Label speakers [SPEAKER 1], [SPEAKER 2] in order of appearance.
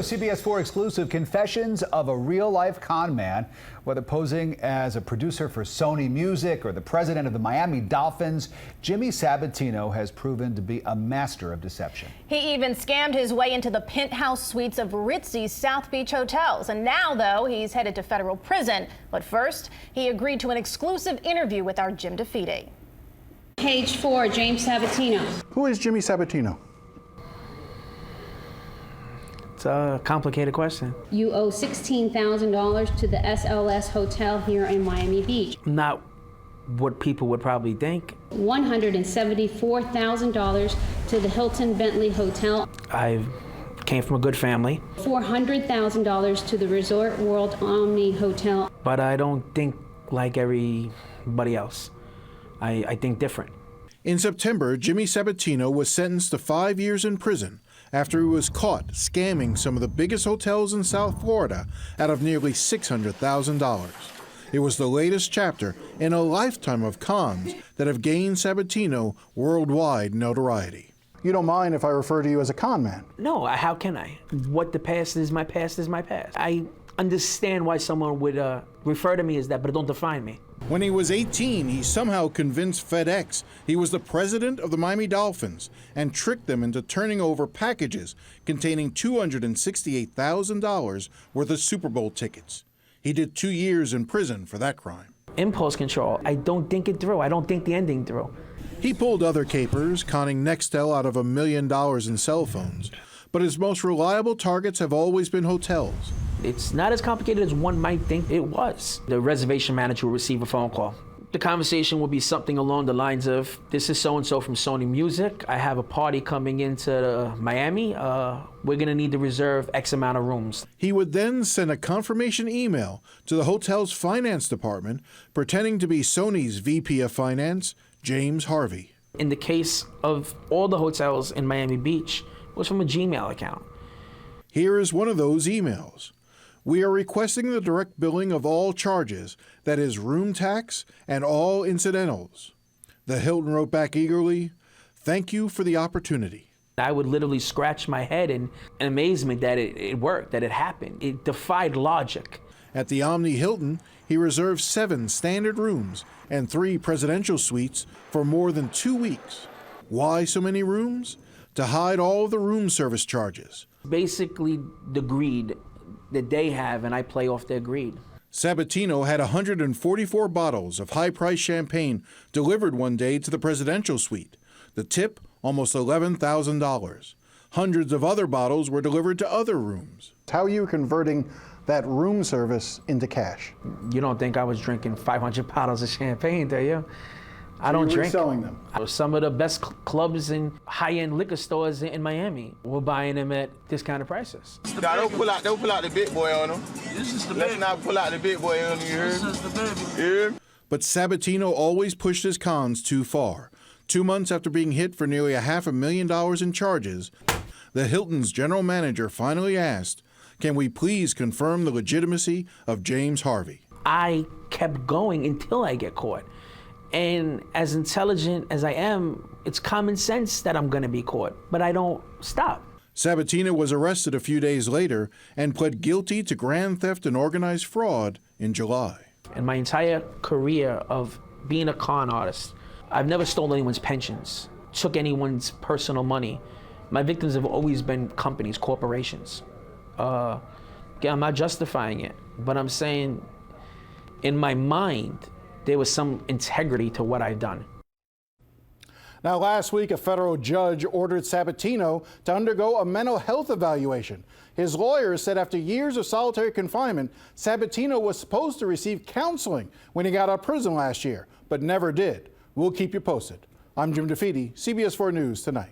[SPEAKER 1] CBS4 exclusive confessions of a real-life con man. Whether posing as a producer for Sony Music or the president of the Miami Dolphins, Jimmy Sabatino has proven to be a master of deception.
[SPEAKER 2] He even scammed his way into the penthouse suites of ritzy South Beach hotels. And now, though, he's headed to federal prison. But first, he agreed to an exclusive interview with our Jim DeFede.
[SPEAKER 3] Page 4, James Sabatino.
[SPEAKER 4] Who is Jimmy Sabatino?
[SPEAKER 5] It's a complicated question.
[SPEAKER 3] You owe $16,000 to the SLS Hotel here in Miami Beach.
[SPEAKER 5] Not what people would probably think.
[SPEAKER 3] $174,000 to the Hilton Bentley Hotel.
[SPEAKER 5] I came from a good family.
[SPEAKER 3] $400,000 to the Resort World Omni Hotel.
[SPEAKER 5] But I don't think like everybody else. I think different.
[SPEAKER 4] In September, Jimmy Sabatino was sentenced to 5 years in prison after he was caught scamming some of the biggest hotels in South Florida out of nearly $600,000. It was the latest chapter in a lifetime of cons that have gained Sabatino worldwide notoriety. You don't mind if I refer to you as a con man?
[SPEAKER 5] No, how can I? What the past is my past is my past. I understand why someone would refer to me as that, but it don't define me.
[SPEAKER 4] When he was 18, he somehow convinced FedEx he was the president of the Miami Dolphins and tricked them into turning over packages containing $268,000 worth of Super Bowl tickets. He did 2 years in prison for that crime.
[SPEAKER 5] Impulse control. I don't think it through. I don't think the ending through.
[SPEAKER 4] He pulled other capers, conning Nextel out of $1 million in cell phones. But his most reliable targets have always been hotels.
[SPEAKER 5] It's not as complicated as one might think it was. The reservation manager will receive a phone call. The conversation will be something along the lines of, this is so-and-so from Sony Music. I have a party coming into Miami. We're gonna need to reserve X amount of rooms.
[SPEAKER 4] He would then send a confirmation email to the hotel's finance department, pretending to be Sony's VP of Finance, James Harvey.
[SPEAKER 5] In the case of all the hotels in Miami Beach, it was from a Gmail account.
[SPEAKER 4] Here is one of those emails. We are requesting the direct billing of all charges, that is room tax and all incidentals. The Hilton wrote back eagerly, thank you for the opportunity.
[SPEAKER 5] I would literally scratch my head in amazement that it worked, that it happened. It defied logic.
[SPEAKER 4] At the Omni Hilton, he reserved 7 standard rooms and 3 presidential suites for more than 2 weeks. Why so many rooms? To hide all of the room service charges.
[SPEAKER 5] Basically the greed that they have, and I play off their greed.
[SPEAKER 4] Sabatino had 144 bottles of high-priced champagne delivered one day to the presidential suite. The tip, almost $11,000. Hundreds of other bottles were delivered to other rooms. How are you converting that room service into cash?
[SPEAKER 5] You don't think I was drinking 500 bottles of champagne, do you? I don't drink.
[SPEAKER 4] Selling them.
[SPEAKER 5] Some of the best clubs and high-end liquor stores in Miami, we're buying them at discounted prices.
[SPEAKER 6] Don't pull out the big boy on them. This is the Let's not pull out the big boy on them, you heard? This is the baby. Yeah.
[SPEAKER 4] But Sabatino always pushed his cons too far. 2 months after being hit for nearly $500,000 in charges, the Hilton's general manager finally asked, can we please confirm the legitimacy of James Harvey?
[SPEAKER 5] I kept going until I get caught. And as intelligent as I am, it's common sense that I'm gonna be caught, but I don't stop.
[SPEAKER 4] Sabatino was arrested a few days later and pled guilty to grand theft and organized fraud in July.
[SPEAKER 5] In my entire career of being a con artist, I've never stolen anyone's pensions, took anyone's personal money. My victims have always been companies, corporations. I'm not justifying it, but I'm saying in my mind, there was some integrity to what I've done.
[SPEAKER 4] Now, last week, a federal judge ordered Sabatino to undergo a mental health evaluation. His lawyers said after years of solitary confinement, Sabatino was supposed to receive counseling when he got out of prison last year, but never did. We'll keep you posted. I'm Jim DeFede, CBS4 News Tonight.